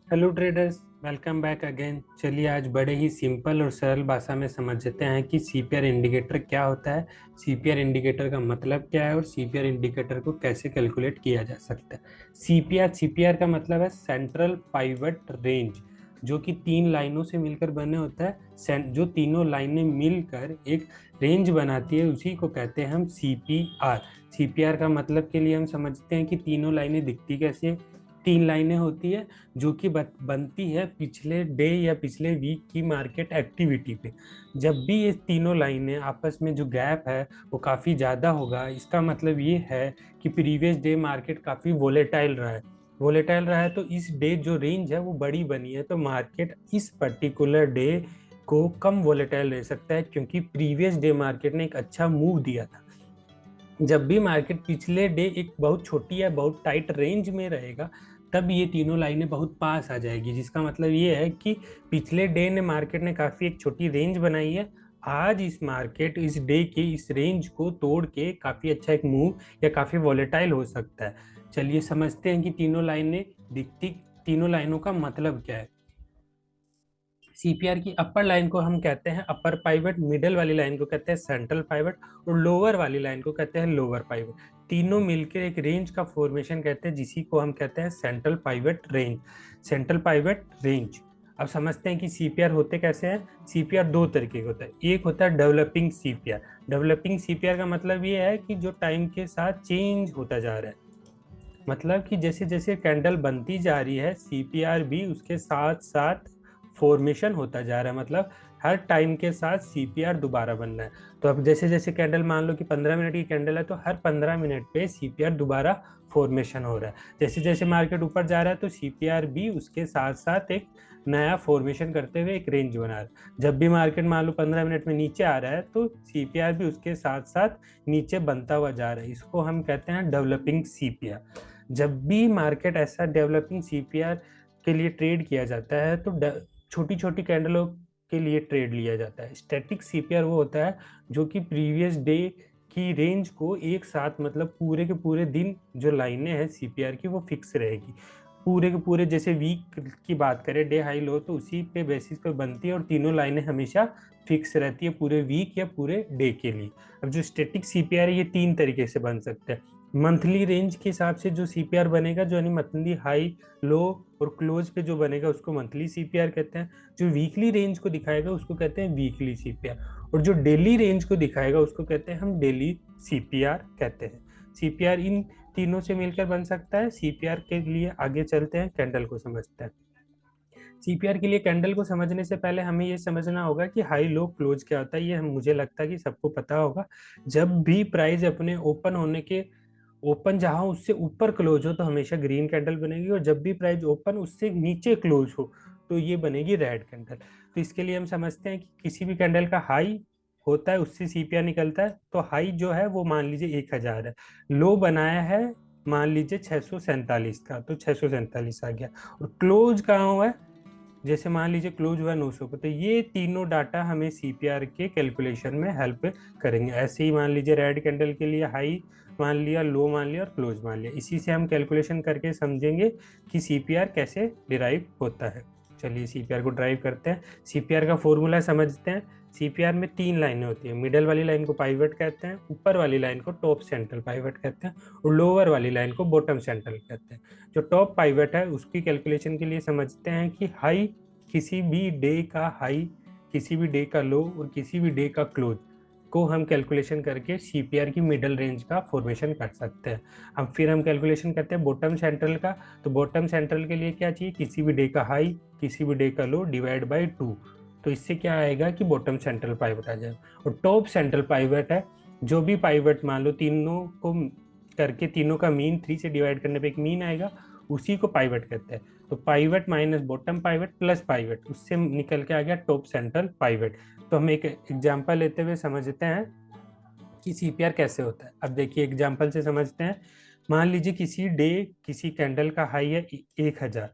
Hello traders, welcome back again. चलिए आज बड़े ही सिंपल और सरल भाषा में समझते हैं कि सीपीआर इंडिकेटर क्या होता है, सीपीआर इंडिकेटर का मतलब क्या है और सीपीआर इंडिकेटर को कैसे कैलकुलेट किया जा सकता है। सीपीआर का मतलब है सेंट्रल पाइवट रेंज, जो कि तीन लाइनों से मिलकर बने होता है। जो तीनों लाइनें मिलकर एक रेंज बनाती है उसी को कहते हैं हम सीपीआर। सीपीआर का मतलब के लिए हम समझते हैं कि तीनों लाइनें दिखती कैसे। तीन लाइनें होती है जो कि बनती है पिछले डे या पिछले वीक की मार्केट एक्टिविटी पे। जब भी ये तीनों लाइनें आपस में जो गैप है वो काफ़ी ज़्यादा होगा, इसका मतलब ये है कि प्रीवियस डे मार्केट काफ़ी वोलेटाइल रहा है। वोलेटाइल रहा है तो इस डे जो रेंज है वो बड़ी बनी है, तो मार्केट इस पर्टिकुलर डे को कम वोलेटाइल रह सकता है क्योंकि प्रीवियस डे मार्केट ने एक अच्छा मूव दिया था। जब भी मार्केट पिछले डे एक बहुत छोटी या बहुत टाइट रेंज में रहेगा, तब ये तीनों लाइनें बहुत पास आ जाएगी, जिसका मतलब ये है कि पिछले डे ने मार्केट ने काफी एक छोटी रेंज बनाई है। आज इस मार्केट इस डे के इस रेंज को तोड़ के काफी अच्छा एक मूव या काफी वॉलेटाइल हो सकता है। चलिए समझते हैं कि तीनों लाइनें दिखती, तीनों लाइनों का मतलब क्या है। सीपीआर की अपर लाइन को हम कहते हैं अपर पाइवट, मिडल वाली लाइन को कहते हैं सेंट्रल पाइवट और लोअर वाली लाइन को कहते हैं लोअर पाइवट। तीनों मिलकर एक रेंज का फॉर्मेशन कहते हैं जिसी को हम कहते हैं central pivot range. Central pivot range. अब समझते हैं कि सीपीआर होते कैसे हैं। सीपीआर दो तरीके का होता है। एक होता है डेवलपिंग सीपीआर। डेवलपिंग सीपीआर का मतलब ये है कि जो टाइम के साथ चेंज होता जा रहा है, मतलब कि जैसे जैसे कैंडल बनती जा रही है सीपीआर भी उसके साथ साथ फॉर्मेशन होता जा रहा है। मतलब हर टाइम के साथ सीपीआर दोबारा बनना है। तो अब जैसे जैसे कैंडल मान लो कि 15 मिनट की कैंडल है तो हर 15 मिनट पे सीपीआर दोबारा फॉर्मेशन हो रहा है। जैसे जैसे मार्केट ऊपर जा रहा है तो सीपीआर भी उसके साथ साथ एक नया फॉर्मेशन करते हुए एक रेंज बना रहा है। जब भी मार्केट मान लो 15 मिनट में नीचे आ रहा है तो सीपीआर भी उसके साथ साथ नीचे बनता हुआ जा रहा है। इसको हम कहते हैं डेवलपिंग सीपीआर। जब भी मार्केट ऐसा डेवलपिंग सीपीआर के लिए ट्रेड किया जाता है तो छोटी छोटी कैंडलों के लिए ट्रेड लिया जाता है। स्टैटिक सीपीआर वो होता है जो कि प्रीवियस डे की रेंज को एक साथ, मतलब पूरे के पूरे दिन जो लाइनें हैं सीपीआर की वो फिक्स रहेगी। पूरे के पूरे जैसे वीक की बात करें, डे हाई लो, तो उसी पे बेसिस पे बनती है और तीनों लाइनें हमेशा फिक्स रहती है पूरे वीक या पूरे डे के लिए। अब जो स्टैटिक सीपीआर है ये तीन तरीके से बन सकते हैं। मंथली रेंज के हिसाब से जो सीपीआर बनेगा, जो यानी मंथली हाई लो और क्लोज पे जो बनेगा उसको मंथली सीपीआर कहते हैं। जो वीकली रेंज को दिखाएगा उसको कहते हैं वीकली सीपीआर, और जो डेली रेंज को दिखाएगा उसको कहते हैं हम डेली सीपीआर कहते हैं। सीपीआर इन तीनों से मिलकर बन सकता है। सीपीआर के लिए आगे चलते हैं, कैंडल को समझते हैं। सीपीआर के लिए कैंडल को समझने से पहले हमें ये समझना होगा कि हाई लो क्लोज क्या होता है। ये मुझे लगता है कि सबको पता होगा। जब भी प्राइस अपने ओपन होने के ओपन जहां उससे ऊपर क्लोज हो तो हमेशा ग्रीन कैंडल बनेगी, और जब भी प्राइस ओपन उससे नीचे क्लोज हो तो ये बनेगी रेड कैंडल। तो इसके लिए हम समझते हैं कि किसी भी कैंडल का हाई होता है उससे सीपीआर निकलता है। तो हाई जो है वो मान लीजिए 1000 है, लो बनाया है मान लीजिए 647 का, तो 647 आ गया। और क्लोज कहाँ हुआ है, जैसे मान लीजिए क्लोज हुआ 900 पे, तो ये तीनों डाटा हमें सीपीआर के कैलकुलेशन में हेल्प करेंगे। ऐसे ही मान लीजिए रेड कैंडल के लिए हाई मान लिया, लो मान लिया और क्लोज मान लिया। इसी से हम कैलकुलेशन करके समझेंगे कि सीपीआर कैसे डिराइव होता है। चलिए सीपीआर को ड्राइव करते हैं। सीपीआर का फॉर्मूला समझते हैं। सीपीआर में तीन लाइनें होती हैं। मिडल वाली लाइन को पाइवट कहते हैं, ऊपर वाली लाइन को टॉप सेंट्रल पाइवट कहते हैं और लोअर वाली लाइन को बॉटम सेंट्रल कहते हैं। जो टॉप पाइवट है उसकी कैलकुलेशन के लिए समझते हैं कि हाई किसी भी डे का हाई, किसी भी डे का लो और किसी भी डे का क्लोज को हम कैलकुलेशन करके सीपीआर की मिडल रेंज का फॉर्मेशन कर सकते हैं। अब फिर हम कैलकुलेशन करते हैं बॉटम सेंट्रल का। तो बॉटम सेंट्रल के लिए क्या चाहिए, किसी भी डे का हाई किसी भी डे का लो डिवाइड बाई 2। तो इससे क्या आएगा कि बॉटम सेंट्रल पाइवट आ जाएगा। और टॉप सेंट्रल पाइवट है, जो भी पाइवट मान लो तीनों को करके तीनों का मीन 3 से डिवाइड करने पे एक मीन आएगा, उसी को पाइवट कहते हैं। तो pivot minus bottom pivot plus pivot, उससे निकल के आ गया टॉप सेंट्रल पाइवट। तो हम एक एग्जांपल लेते हुए समझते हैं कि सीपीआर कैसे होता है। अब देखिए एग्जांपल से समझते हैं। मान लीजिए किसी डे किसी कैंडल का हाई है 1000,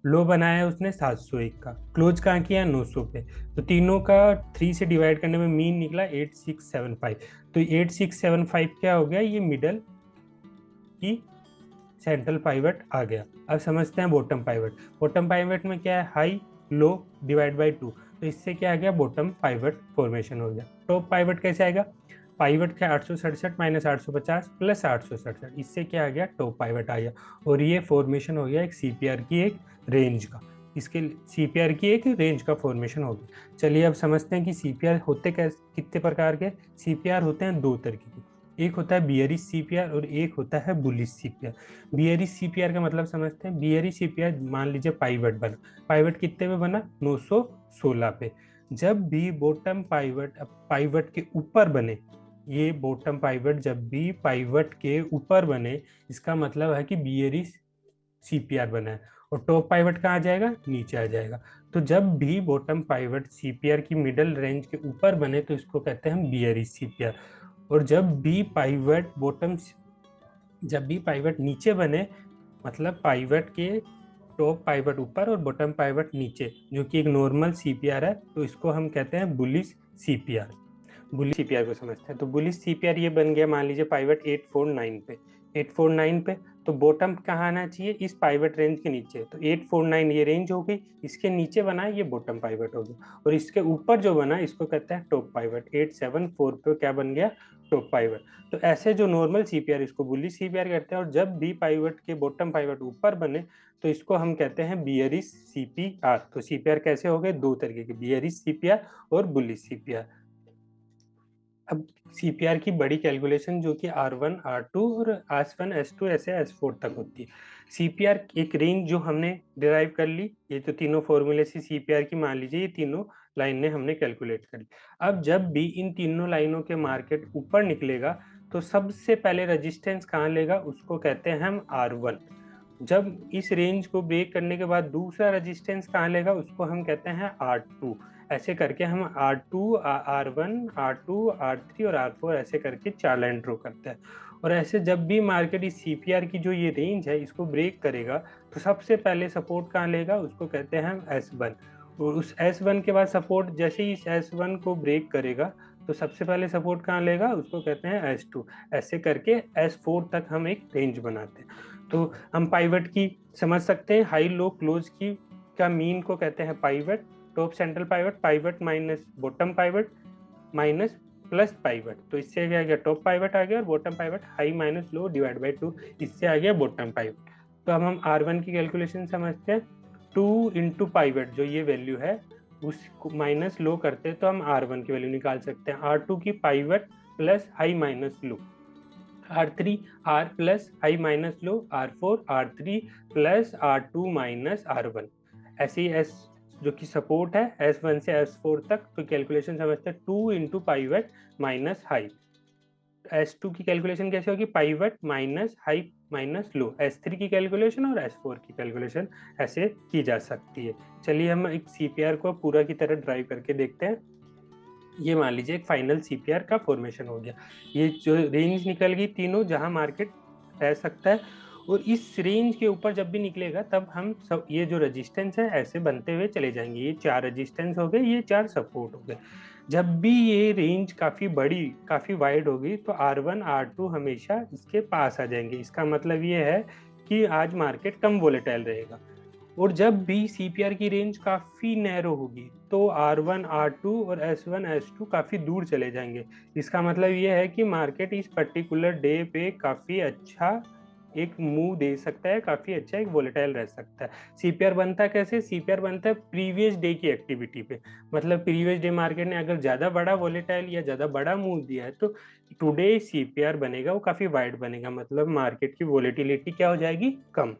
लो बनाया है उसने 701 का, क्लोज कहाँ किया है 900 पे। तो तीनों का 3 से डिवाइड करने में मीन निकला 8675। तो 8675 क्या हो गया, ये मिडल की सेंट्रल पाइवट आ गया। अब समझते हैं बॉटम पाइवट। बॉटम पाइवट में क्या है, हाई लो डिवाइड बाई 2, तो इससे क्या आ गया, बॉटम पाइवट फॉर्मेशन हो गया। टॉप पाइवट कैसे आएगा, पाइवट का 867 माइनस 850 प्लस 867, इससे क्या आ गया, टॉप पाइवट आ गया। और ये फॉर्मेशन हो गया एक सीपीआर की एक रेंज का, इसके सीपीआर की एक रेंज का फॉर्मेशन हो गया। चलिए अब समझते हैं कि सीपीआर होते कितने प्रकार के। सीपीआर होते हैं दो तरीके के, एक होता है बियरिश सीपीआर और एक होता है बुलिश सीपीआर। बियरिश सीपीआर का मतलब समझते हैं। बियरिश सीपीआर मान लीजिए पाइवट बना, पाइवट कितने पे बना, 916 पे। जब भी बॉटम पाइवट पाइवट के ऊपर बने, ये बॉटम पाइवट जब भी पाइवट के ऊपर बने, इसका मतलब है कि बियरिश सीपीआर बना है। और टॉप पाइवट कहाँ आ जाएगा, नीचे आ जाएगा। तो जब भी बॉटम पाइवट सीपीआर की मिडल रेंज के ऊपर बने तो इसको कहते हैं बियरिश सीपीआर। और जब भी पाइवट नीचे बने, मतलब पाइवट के टॉप पाइवट ऊपर और बॉटम पाइवट नीचे, जो कि एक नॉर्मल सीपीआर है, तो इसको हम कहते हैं बुलिश सीपीआर। बुलिश सीपीआर को समझते हैं। तो बुलिश सीपीआर ये बन गया, मान लीजिए पाइवट 849 पे, 849 पे, तो बॉटम कहाँ आना चाहिए, इस पाइवट रेंज के नीचे। तो 849 ये रेंज हो गई, इसके नीचे बना है ये बॉटम पाइवट हो गया, और इसके ऊपर जो बना इसको कहते हैं टॉप पाइवट। 874 पे क्या बन गया, टॉप पाइवट। तो ऐसे जो नॉर्मल सीपीआर इसको बुलिश सीपीआर कहते हैं। और जब भी पाइवट के बॉटम पाइवट ऊपर बने तो इसको हम कहते हैं बियरिश सीपीआर। तो सीपीआर कैसे हो गए, दो तरीके के, बियरिश सीपीआर और बुलिश सीपीआर। अब सीपीआर की बड़ी कैलकुलेशन जो कि R1, R2 और S1, S2 ऐसे S4 तक होती है। सीपीआर एक रेंज जो हमने डिराइव कर ली, ये तो तीनों फॉर्मूले से सीपीआर की मान लीजिए ये तीनों लाइन ने हमने कैलकुलेट कर ली। अब जब भी इन तीनों लाइनों के मार्केट ऊपर निकलेगा तो सबसे पहले रेजिस्टेंस कहाँ लेगा, उसको कहते हैं हम R1। जब इस रेंज को ब्रेक करने के बाद दूसरा रेजिस्टेंस कहाँ लेगा, उसको हम कहते हैं R2। ऐसे करके हम R2, R1, R2, R3 और R4 ऐसे करके 4 लाइन ड्रॉ करते हैं। और ऐसे जब भी मार्केट इस सीपीआर की जो ये रेंज है इसको ब्रेक करेगा तो सबसे पहले सपोर्ट कहाँ लेगा, उसको कहते हैं हम S1। और उस S1 के बाद सपोर्ट जैसे ही इस S1 को ब्रेक करेगा तो सबसे पहले सपोर्ट कहाँ लेगा, उसको कहते हैं S2। ऐसे करके S4 तक हम एक रेंज बनाते हैं। तो हम पाइवट की समझ सकते हैं, हाई लो क्लोज की का मीन को कहते हैं pivot. Top central pivot, pivot minus bottom pivot minus plus pivot, तो इससे क्या गया, टॉप पाइवट आ गया। और bottom pivot high minus low divide by 2, इससे आ गया बॉटम पाइवट। तो अब हम R1 की कैलकुलेशन समझते हैं। 2 इंटू पाइवट जो ये वैल्यू है उसको माइनस लो करते हैं तो हम R1 की वैल्यू निकाल सकते हैं। R2 की pivot plus high minus low, R3 R plus high minus low, R4 R3 plus R2 minus R1। ऐसे ही S जो कि सपोर्ट है S1 से S4 तक, तो कैलकुलेशन समझते हैं 2 into pivot minus high. S2 की कैलकुलेशन कैसे होगी, पाइवट माइनस हाई माइनस लो। S3 की कैलकुलेशन और S4 की कैलकुलेशन ऐसे की जा सकती है। चलिए हम एक सीपीआर को पूरा की तरह ड्राइव करके देखते हैं। ये मान लीजिए एक फाइनल सीपीआर का फॉर्मेशन हो गया। ये जो रेंज निकल गई तीनों जहां मार्केट रह सकता है, और इस रेंज के ऊपर जब भी निकलेगा तब हम सब ये जो रेजिस्टेंस है ऐसे बनते हुए चले जाएंगे। ये 4 रेजिस्टेंस हो गए, ये 4 सपोर्ट हो गए। जब भी ये रेंज काफी बड़ी काफी वाइड होगी तो R1 R2 हमेशा इसके पास आ जाएंगे। इसका मतलब ये है कि आज मार्केट कम वोलेटाइल रहेगा। और जब भी सीपीआर की रेंज काफी नैरो होगी तो R1 R2 और S1 S2 काफी दूर चले जाएंगे। इसका मतलब ये है कि मार्केट इस पर्टिकुलर डे पे काफी अच्छा एक मूव दे सकता है, काफी अच्छा एक वोलेटाइल रह सकता है। सीपीआर बनता है कैसे, सीपीआर बनता है प्रीवियस डे की एक्टिविटी पे। मतलब प्रीवियस डे मार्केट ने अगर ज्यादा बड़ा वोलेटाइल या ज्यादा बड़ा मूव दिया है तो टुडे सीपीआर बनेगा वो काफी वाइड बनेगा, मतलब मार्केट की वोलेटिलिटी क्या हो जाएगी, कम।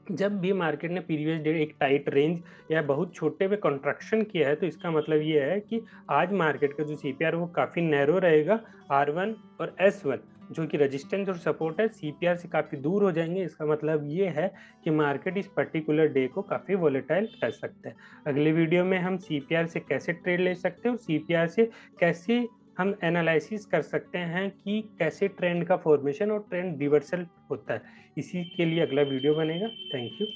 जब भी मार्केट ने प्रीवियस डे एक टाइट रेंज या बहुत छोटे पे कंट्रक्शन किया है तो इसका मतलब ये है कि आज मार्केट का जो सीपीआर वो काफी नैरो रहेगा। R1 और S1 जो कि रेजिस्टेंस और सपोर्ट है सीपीआर से काफी दूर हो जाएंगे। इसका मतलब ये है कि मार्केट इस पर्टिकुलर डे को काफी वोलेटाइल कर सकता है। अगले वीडियो में हम सीपीआर से कैसे ट्रेड ले सकते हैं और सीपीआर से कैसे हम एनालिसिस कर सकते हैं कि कैसे ट्रेंड का फॉर्मेशन और ट्रेंड रिवर्सल होता है, इसी के लिए अगला वीडियो बनेगा। Thank you.